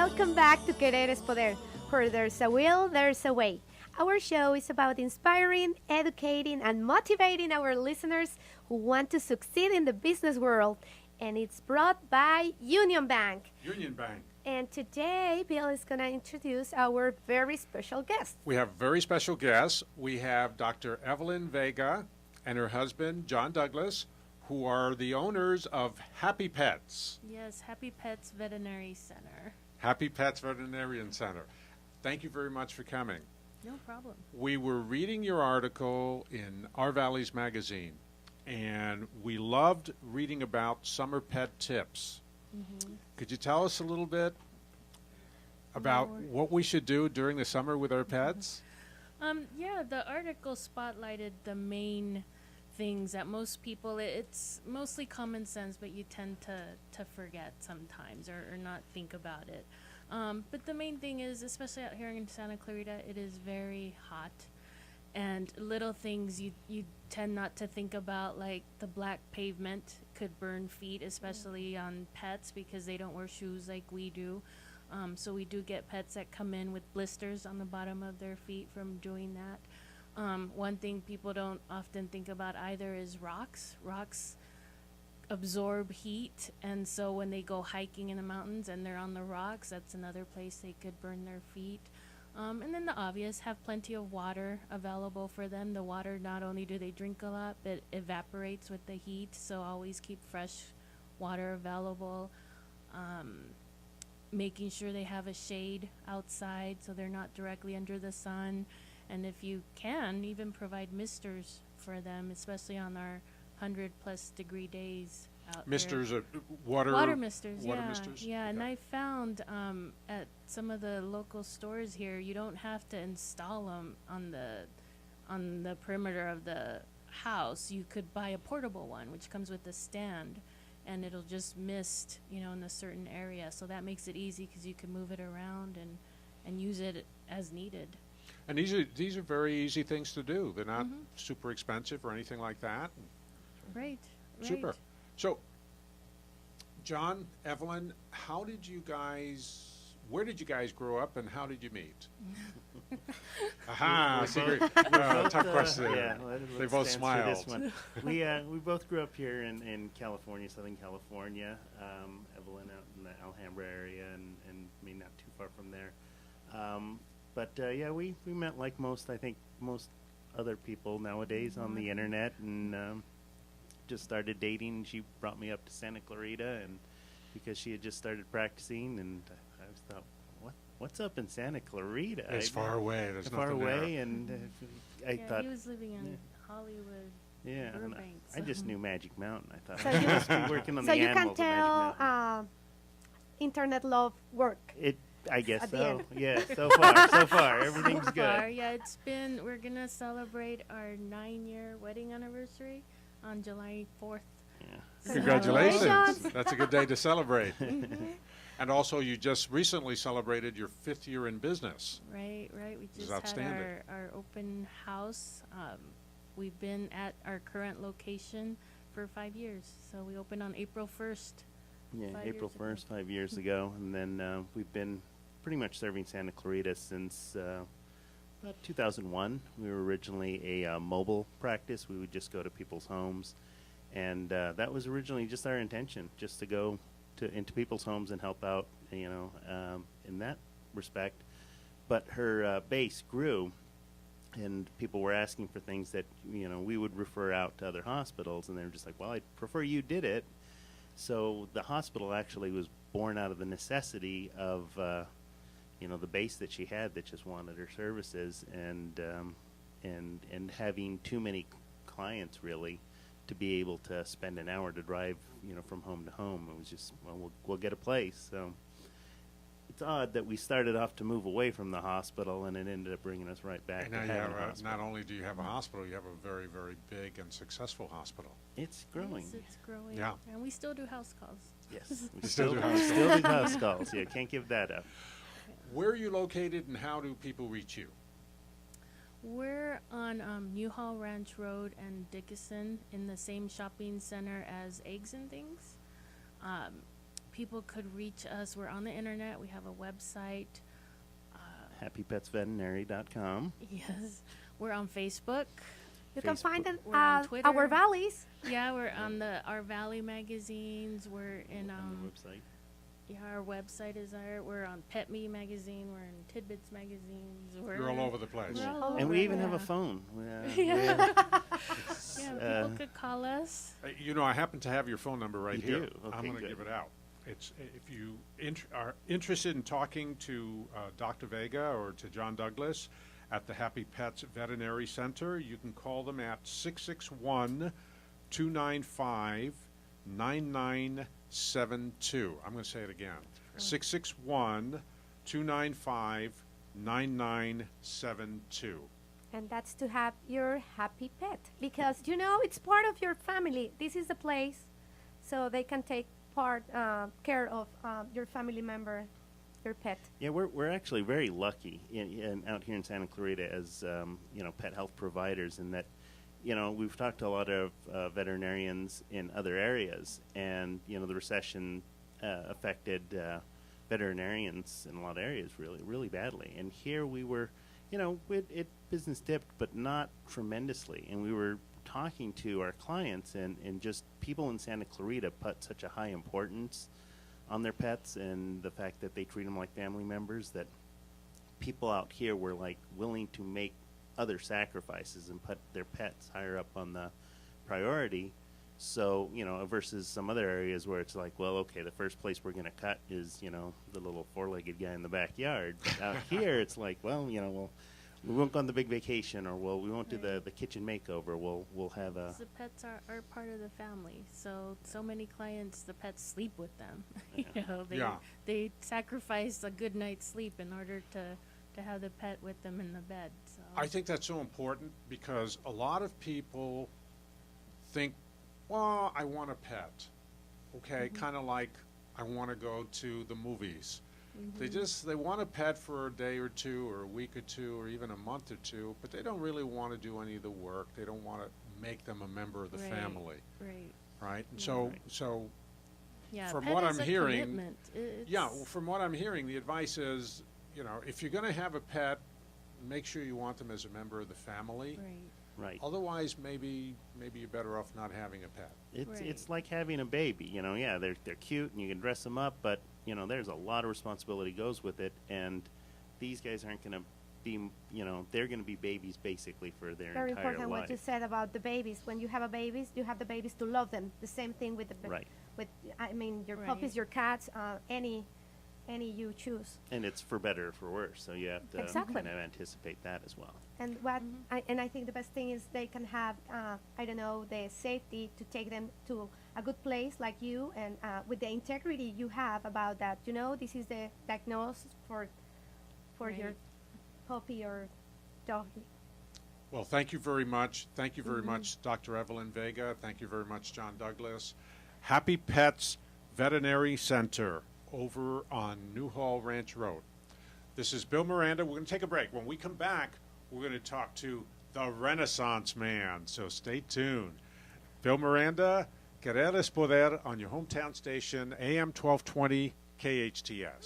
Welcome back to Querer es Poder, where there's a will, there's a way. Our show is about inspiring, educating, and motivating our listeners who want to succeed in the business world. And it's brought by Union Bank. Union Bank. And today, Bill is going to introduce our very special guest. We have very special guests. We have Dr. Evelyn Vega and her husband, John Douglas, who are the owners of Happy Pets. Yes, Happy Pets Veterinary Center. Happy Pets Veterinarian Center. Thank you very much for coming. No problem. We were reading your article in Our Valleys magazine, and we loved reading about summer pet tips. Mm-hmm. Could you tell us a little bit about what we should do during the summer with our pets? Yeah, the article spotlighted the main things that most people, it's mostly common sense, but you tend to forget sometimes or not think about it. But the main thing is, especially out here in Santa Clarita, it is very hot. And little things you tend not to think about, like the black pavement could burn feet, especially on pets because they don't wear shoes like we do. So we do get pets that come in with blisters on the bottom of their feet from doing that. One thing people don't often think about either is rocks. Rocks absorb heat, and so when they go hiking in the mountains and they're on the rocks, that's another place they could burn their feet. And then the obvious, have plenty of water available for them. The water, not only do they drink a lot, but evaporates with the heat, so always keep fresh water available. Making sure they have a shade outside so they're not directly under the sun. And if you can, even provide misters for them, especially on our 100-plus degree days out Misters, there. water Misters, water yeah. misters? Yeah, Okay. and I found at some of the local stores here, you don't have to install them on the perimeter of the house. You could buy a portable one, which comes with a stand, and it'll just mist, in a certain area. So that makes it easy because you can move it around and use it as needed. And these are very easy things to do. They're not super expensive or anything like that. Right. Super. So, John, Evelyn, where did you guys grow up and how did you meet? Aha, secret. Tough question. Yeah, they both smiled. This one. We both grew up here in California, Southern California. Evelyn out in the Alhambra area and me not too far from there. But we met like most other people nowadays on the internet and just started dating. She brought me up to Santa Clarita, and because she had just started practicing, and I was thought, what's up in Santa Clarita? It's far away. There's far nothing away, there. and I thought he was living in Hollywood. Yeah, and Burbank, I just knew Magic Mountain. I thought So I you- must be working on So the you can animals at Magic tell Mountain. internet love work. I guess at the so. end. Yeah, so far, everything's So good. far, yeah, we're going to celebrate our 9-year wedding anniversary on July 4th. Yeah. Congratulations. Congratulations. That's a good day to celebrate. And also, you just recently celebrated your 5th year in business. Right. We This is just had outstanding. our open house. We've been at our current location for 5 years. So we opened on April 1st. Yeah, 5 April years ago. 1st, 5 years ago. And then we've been pretty much serving Santa Clarita since about 2001. We were originally a mobile practice. We would just go to people's homes. And that was originally just our intention, just to go into people's homes and help out, in that respect. But her base grew, and people were asking for things that, we would refer out to other hospitals, and they were just like, well, I'd prefer you did it. So the hospital actually was born out of the necessity of, the base that she had that just wanted her services, and having too many clients, really, to be able to spend an hour to drive, from home to home. It was just, well, we'll get a place. So it's odd that we started off to move away from the hospital, and it ended up bringing us right back And to now you having have a hospital. not only do you have a hospital, you have a very, very big and successful hospital. It's growing. Yes, it's growing. Yeah. And we still do house calls. Yes, we still do house we still do house calls. Yeah, can't give that up. Where are you located and how do people reach you? We're on Newhall Ranch Road and Dickinson in the same shopping center as Eggs and Things. people could reach us, we're on the internet. We have a website. HappyPetsVeterinary.com. Yes. We're on Facebook. You can find them We're on at Twitter. our valleys. Yeah, we're on our Valley magazines. We're in On the website. yeah, our website is there. We're on Pet Me magazine. We're in Tidbits magazines. You're all over the place. We're all And over, we even have yeah. a phone. Yeah. It's, Yeah, people could call us. You know, I happen to have your phone number right You here. do? I'm Okay, going to good. give it out. It's if you are interested in talking to Dr. Vega or to John Douglas at the Happy Pets Veterinary Center, you can call them at 661-295-9972. I'm going to say it again. 661-295-9972. And that's to have your happy pet. Because, you know, it's part of your family. This is the place so they can take care of your family member, your pet. Yeah, we're actually very lucky out here in Santa Clarita as pet health providers in that we've talked to a lot of veterinarians in other areas, and the recession affected veterinarians in a lot of areas really badly. And here we were, business dipped, but not tremendously, and we were talking to our clients and just people in Santa Clarita put such a high importance on their pets and the fact that they treat them like family members that people out here were like willing to make other sacrifices and put their pets higher up on the priority. So, versus some other areas where it's like, well, okay, the first place we're going to cut is, the little four-legged guy in the backyard. But out here, it's like, well, we won't go on the big vacation, or we won't do the kitchen makeover. We'll have a. The pets are part of the family. So many clients, the pets sleep with them. They sacrifice a good night's sleep in order to have the pet with them in the bed. So I think that's so important because a lot of people think, well, I want a pet. Okay, kind of like I want to go to the movies. They want a pet for a day or two or a week or two or even a month or two, but they don't really want to do any of the work. They don't want to make them a member of the family. Right? And so yeah, from pet what is I'm a hearing, commitment. from what I'm hearing, the advice is, if you're going to have a pet, make sure you want them as a member of the family. Right. Otherwise, maybe you're better off not having a pet. It's like having a baby. They're cute and you can dress them up, but there's a lot of responsibility goes with it, and these guys aren't going to be, they're going to be babies basically for their Very entire important life. what you said about the babies. When you have a babies, you have the babies to love them. The same thing with the Right. with your Right. puppies, your cats, any you choose. And it's for better or for worse, so you have to Exactly. kind of anticipate that as well. And I think the best thing is they can have the safety to take them to a good place like you, and with the integrity you have about that. This is the diagnosis for your puppy or dog. Well, thank you very much. Thank you very much, Dr. Evelyn Vega. Thank you very much, John Douglas. Happy Pets Veterinary Center over on Newhall Ranch Road. This is Bill Miranda. We're going to take a break. When we come back, we're going to talk to the Renaissance Man, so stay tuned. Bill Miranda, Querer es Poder on your hometown station, AM 1220 KHTS.